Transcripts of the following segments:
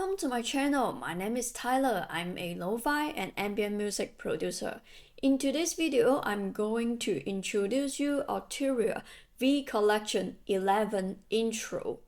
Welcome to my channel. My name is Tyler. I'm a lo-fi and ambient music producer. In today's video, I'm going to introduce you Arturia V Collection 11 Intro,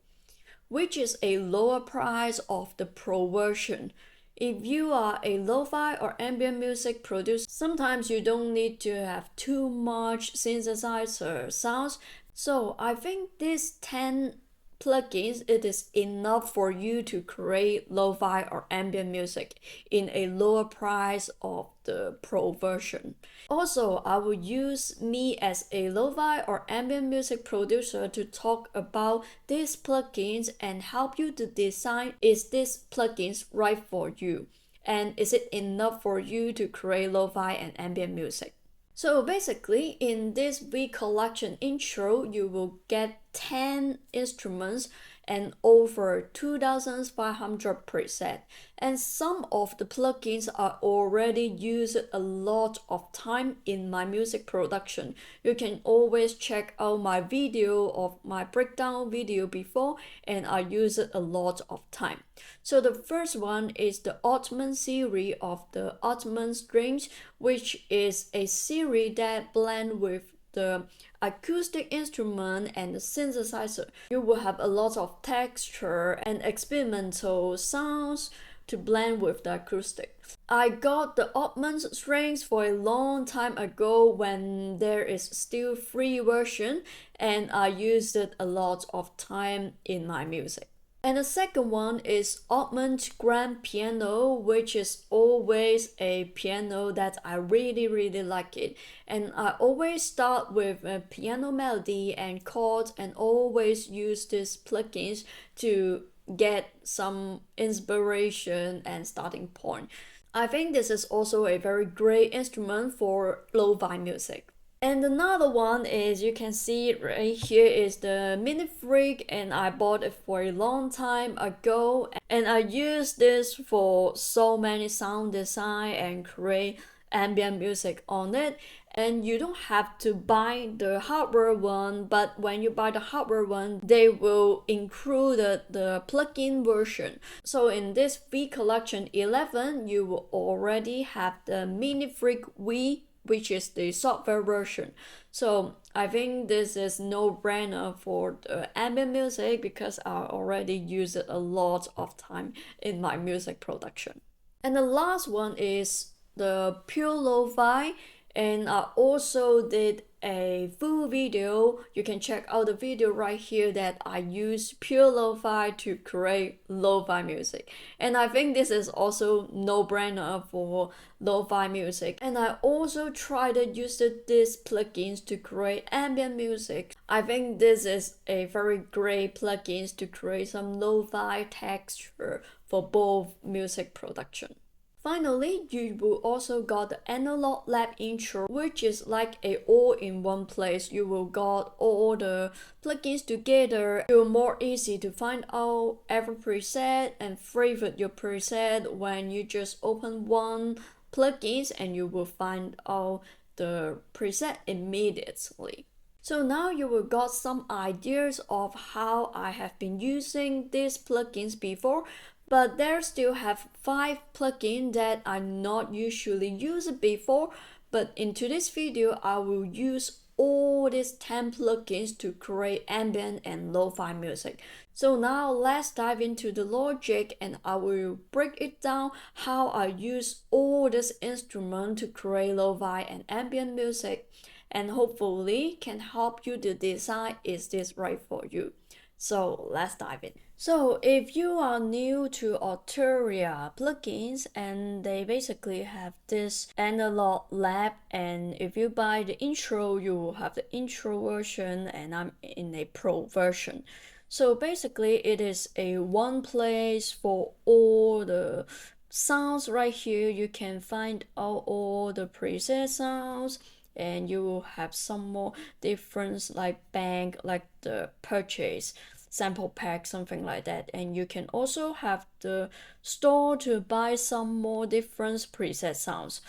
which is a lower price of the Pro version. If you are a lo-fi or ambient music producer, sometimes you don't need to have too much synthesizer sounds. So I think this 10 plugins, it is enough for you to create lo-fi or ambient music in a lower price of the Pro version. Also, I will use me as a lo-fi or ambient music producer to talk about these plugins and help you to decide is this plugins right for you and is it enough for you to create lo-fi and ambient music. So basically, in this V Collection intro, you will get 10 instruments and over 2,500 presets. And some of the plugins are already used a lot of time in my music production. You can always check out my video of my breakdown video before, and I use it a lot of time. So the first one is the Ottoman series of the Ottoman strings, which is a series that blend with the acoustic instrument and the synthesizer. You will have a lot of texture and experimental sounds to blend with the acoustic. I got the Ottoman strings for a long time ago when there is still free version, and I used it a lot of time in my music. And the second one is Ottoman grand piano, which is always a piano that I really like it. And I always start with a piano melody and chords and always use these plugins to get some inspiration and starting point. I think this is also a very great instrument for lo-fi music. And another one is, you can see right here, is the Mini Freak, and I bought it for a long time ago, and I use this for so many sound design and create ambient music on it. And you don't have to buy the hardware one, but when you buy the hardware one, they will include the plugin version. So in this V Collection 11, you will already have the Mini Freak V, which is the software version. So I think this is no-brainer for the ambient music because I already use it a lot of time in my music production. And the last one is the Pure Lo-Fi, and I also did a full video. You can check out the video right here that I use Pure Lo-Fi to create lo-fi music. And I think this is also no-brainer for lo-fi music. And I also tried to use these plugins to create ambient music. I think this is a very great plugins to create some lo-fi texture for both music production. Finally, you will also got the Analog Lab intro, which is like a all-in-one place. You will got all the plugins together. It will more easy to find out every preset and favorite your preset when you just open one plugins, and you will find out the preset immediately. So now you will got some ideas of how I have been using these plugins before. But there still have 5 plugins that I not usually used before, but in today's video I will use all these 10 plugins to create ambient and lo-fi music. So now let's dive into the logic, and I will break it down how I use all this instrument to create lo-fi and ambient music, and hopefully can help you to decide is this right for you. So let's dive in. So if you are new to Arturia plugins, and they basically have this Analog Lab, and if you buy the intro, you will have the intro version, and I'm in a Pro version. So basically it is a one place for all the sounds. Right here you can find out all the preset sounds, and you will have some more difference like bank, like the purchase sample pack, something like that. And you can also have the store to buy some more different preset sounds,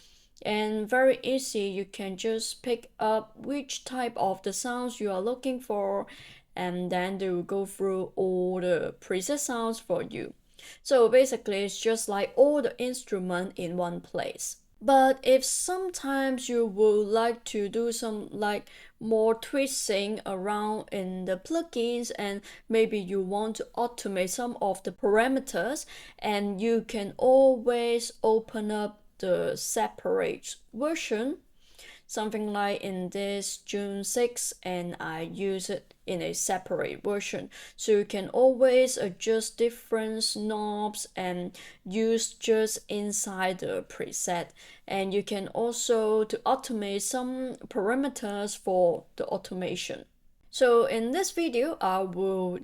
and very easy. You can just pick up which type of the sounds you are looking for, and then they will go through all the preset sounds for you. So basically it's just like all the instrument in one place. But if sometimes you would like to do some like more twisting around in the plugins, and maybe you want to automate some of the parameters, and you can always open up the separate version, something like in this June 6, and I use it in a separate version. So you can always adjust different knobs and use just inside the preset. And you can also to automate some parameters for the automation. So in this video, I will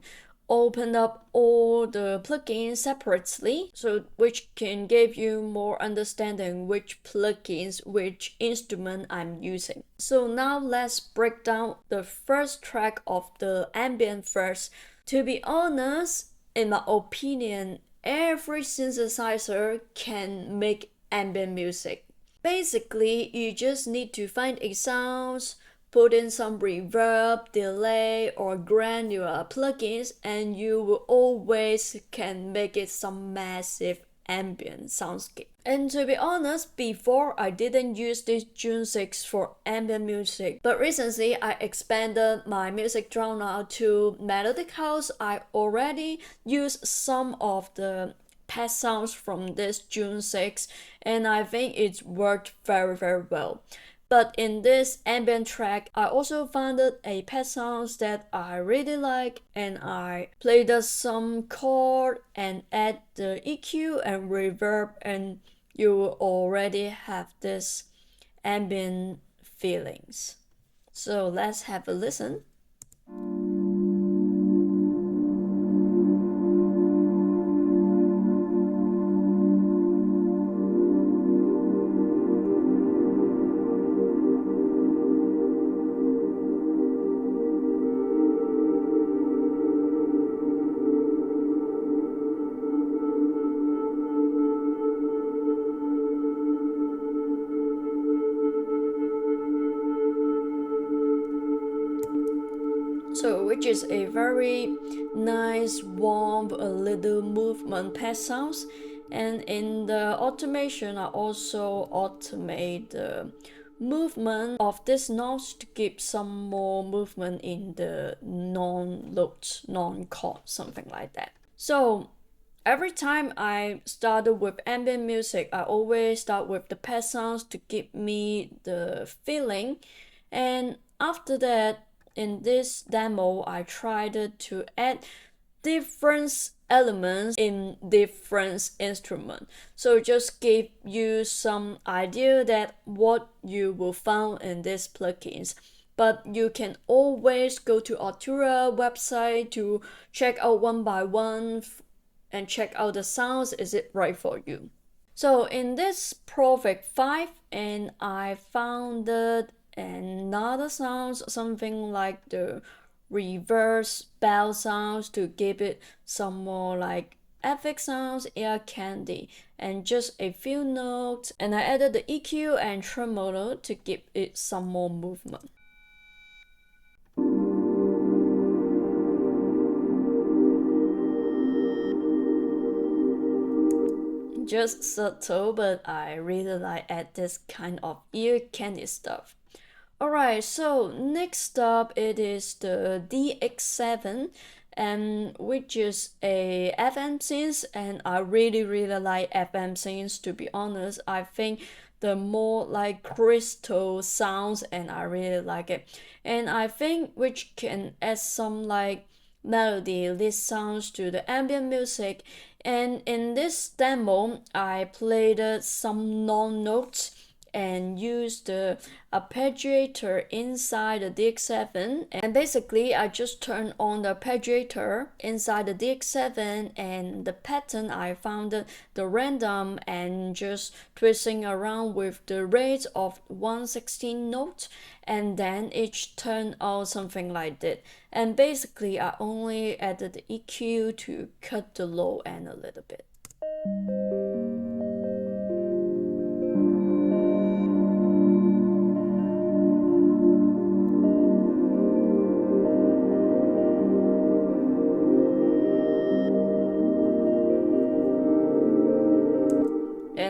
open up all the plugins separately, so which can give you more understanding which plugins, which instrument I'm using. So now let's break down the first track of the Ambient first. To be honest, in my opinion, every synthesizer can make ambient music. Basically, you just need to find a sound, put in some reverb, delay, or granular plugins, and you will always can make it some massive ambient soundscape. And to be honest, before I didn't use this June 6 for ambient music, but recently I expanded my music genre to melodic house. I already used some of the pad sounds from this June 6, and I think it worked very well. But in this ambient track, I also found a pad sounds that I really like, and I played some chord and add the EQ and reverb, and you will already have this ambient feelings. So let's have a listen. So which is a very nice, warm, a little movement pad sounds. And in the automation, I also automate the movement of this notes to give some more movement in the non-notes, non-chord, something like that. So every time I started with ambient music, I always start with the pad sounds to give me the feeling. And after that, in this demo, I tried to add different elements in different instruments. So just give you some idea that what you will find in these plugins. But you can always go to Arturia website to check out one by one and check out the sounds, is it right for you. So in this Project 5, and I found that another sounds, something like the reverse bell sounds to give it some more like epic sounds, air candy, and just a few notes, and I added the EQ and tremolo to give it some more movement. Just subtle, but I really like add this kind of ear candy stuff. Alright, so next up it is the DX7, and which is a FM synth, and I really like FM synths, to be honest. I think the more like crystal sounds, and I really like it. And I think which can add some like melody lead sounds to the ambient music. And in this demo, I played some non-notes and used the arpeggiator inside the DX7, and basically I just turned on the arpeggiator inside the DX7, and the pattern I found the random and just twisting around with the rate of 116 notes, and then it turned out something like that. And basically I only added the EQ to cut the low end a little bit.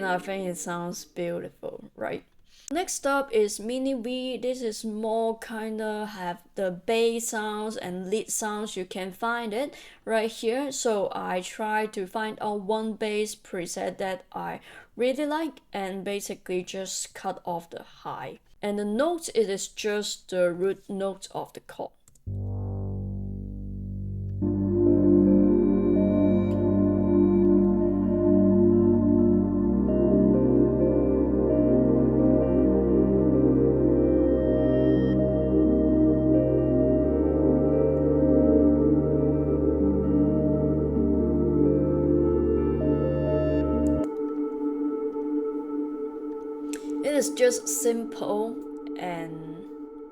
and I think it sounds beautiful, right? Next up is Mini V. This is more kinda have the bass sounds and lead sounds. You can find it right here. So I try to find out one bass preset that I really like and basically just cut off the high. And the notes, it is just the root notes of the chord. It is just simple and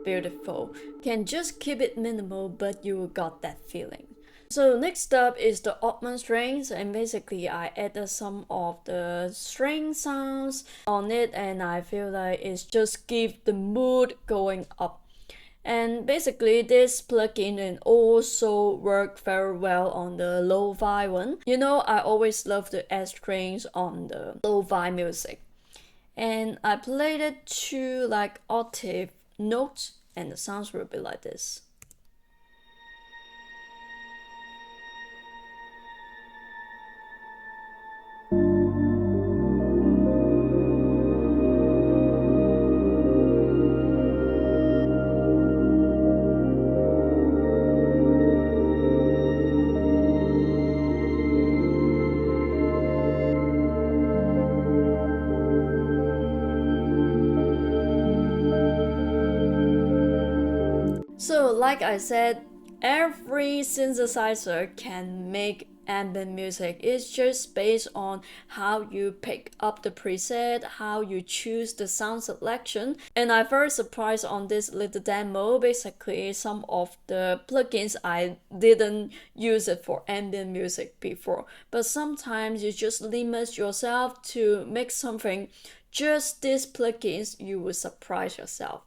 beautiful. Can just keep it minimal, but you got that feeling. So next up is the Oddman strings, and basically I added some of the string sounds on it, and I feel like it's just give the mood going up. And basically this plugin and also work very well on the lo-fi one. You know, I always love the add strings on the lo-fi music. And I played it to like octave notes, and the sounds will be like this. So like I said, every synthesizer can make ambient music. It's just based on how you pick up the preset, how you choose the sound selection. And I'm very surprised on this little demo. Basically, some of the plugins I didn't use it for ambient music before. But sometimes you just limit yourself to make something. Just these plugins, you will surprise yourself.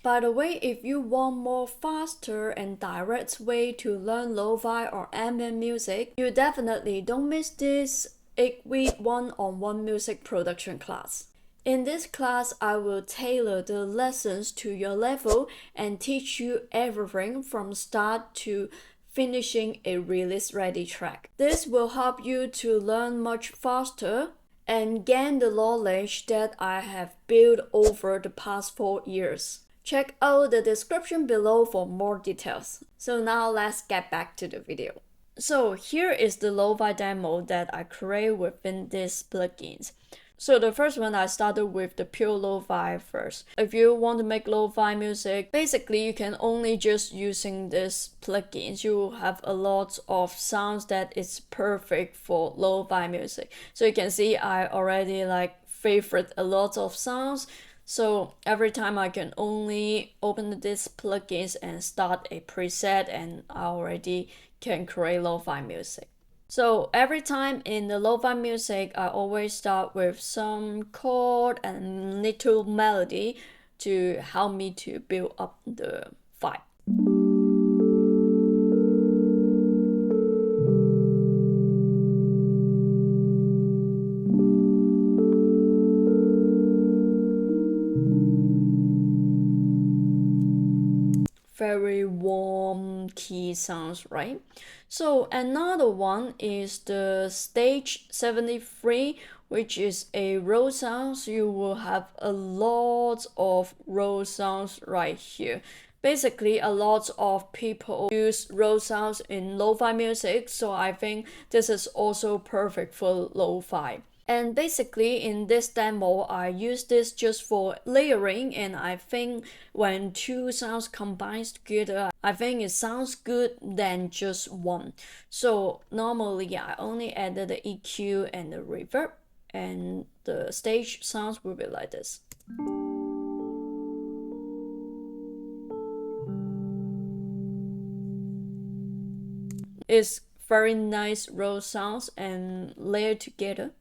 By the way, if you want more faster and direct way to learn lo-fi or ambient music, you definitely don't miss this 8-week one-on-one music production class. In this class, I will tailor the lessons to your level and teach you everything from start to finishing a release-ready track. This will help you to learn much faster and gain the knowledge that I have built over the past 4 years. Check out the description below for more details. So now let's get back to the video. So here is the lo-fi demo that I create within these plugins. So the first one, I started with the pure lo-fi first. If you want to make lo-fi music, basically you can only just using this plugins. You have a lot of sounds that is perfect for lo-fi music. So you can see I already favorite a lot of sounds. So every time I can only open this plugins and start a preset, and I already can create lo-fi music. So every time in the lo-fi music, I always start with some chord and little melody to help me to build up the vibe. Very warm key sounds, right? So another one is the stage 73, which is a roll sounds. You will have a lot of roll sounds right here. Basically, a lot of people use roll sounds in lo-fi music, so I think this is also perfect for lo-fi. And basically in this demo, I use this just for layering, and I think when two sounds combines together, I think it sounds good than just one. So normally I only added the EQ and the reverb, and the stage sounds will be like this. It's very nice roll sounds and layered together.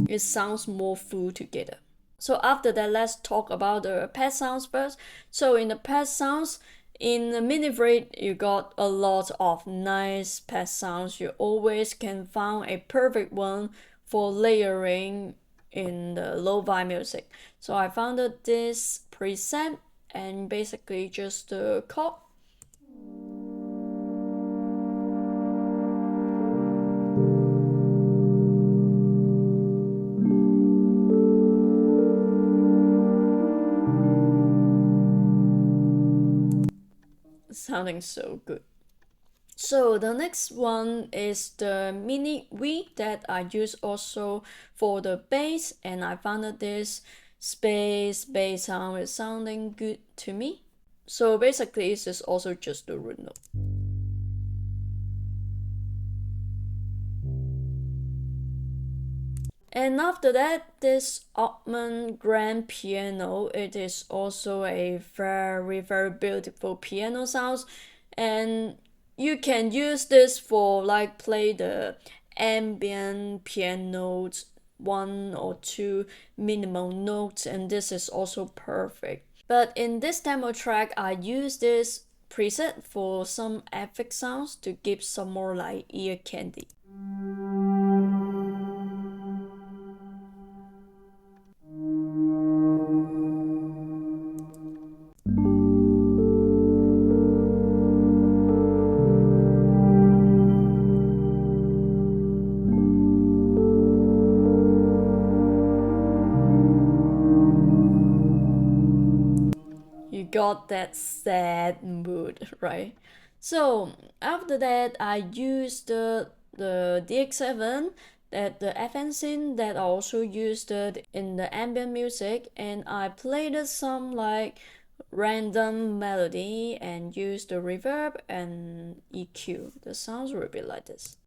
It sounds more full together. So after that, let's talk about the pad sounds first. So in the pad sounds, in the mini rate, you got a lot of nice pad sounds. You always can find a perfect one for layering in the lo-fi music. So I found this preset and basically just the chord. Sounding so good. So the next one is the mini V that I use also for the bass, and I found that this bass sound is sounding good to me. So basically this is also just the root note. And after that, this Ottman grand piano, it is also a very beautiful piano sound, and you can use this for like play the ambient pianos, 1 or 2 minimum notes, and this is also perfect. But in this demo track, I use this preset for some epic sounds to give some more like ear candy. You got that sad mood, right? So after that, I used the DX7, that the FN synth that I also used in the ambient music, and I played some like random melody and used the reverb and EQ. The sounds will be like this.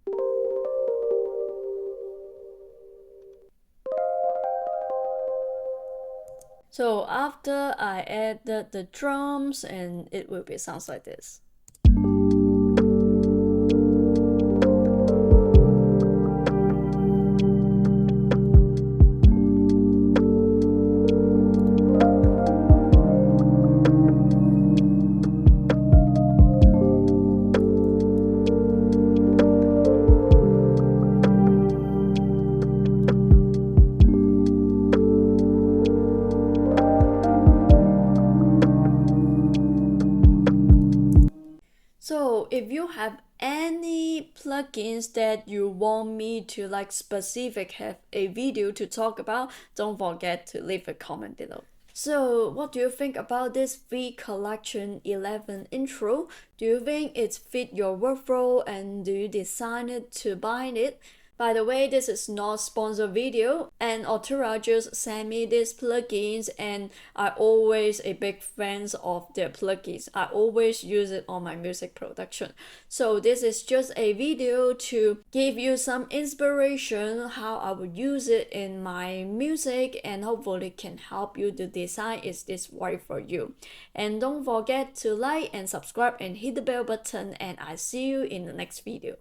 So after I added the drums, and it will be sounds like this. So if you have any plugins that you want me to like specific have a video to talk about, don't forget to leave a comment below. So what do you think about this V Collection 11 intro? Do you think it fit your workflow, and do you decide to buy it? By the way, this is not sponsored video, and Arturia just sent me these plugins, and I always a big fan of their plugins. I always use it on my music production. So this is just a video to give you some inspiration how I would use it in my music, and hopefully can help you to decide is this right for you. And don't forget to like and subscribe and hit the bell button, and I see you in the next video.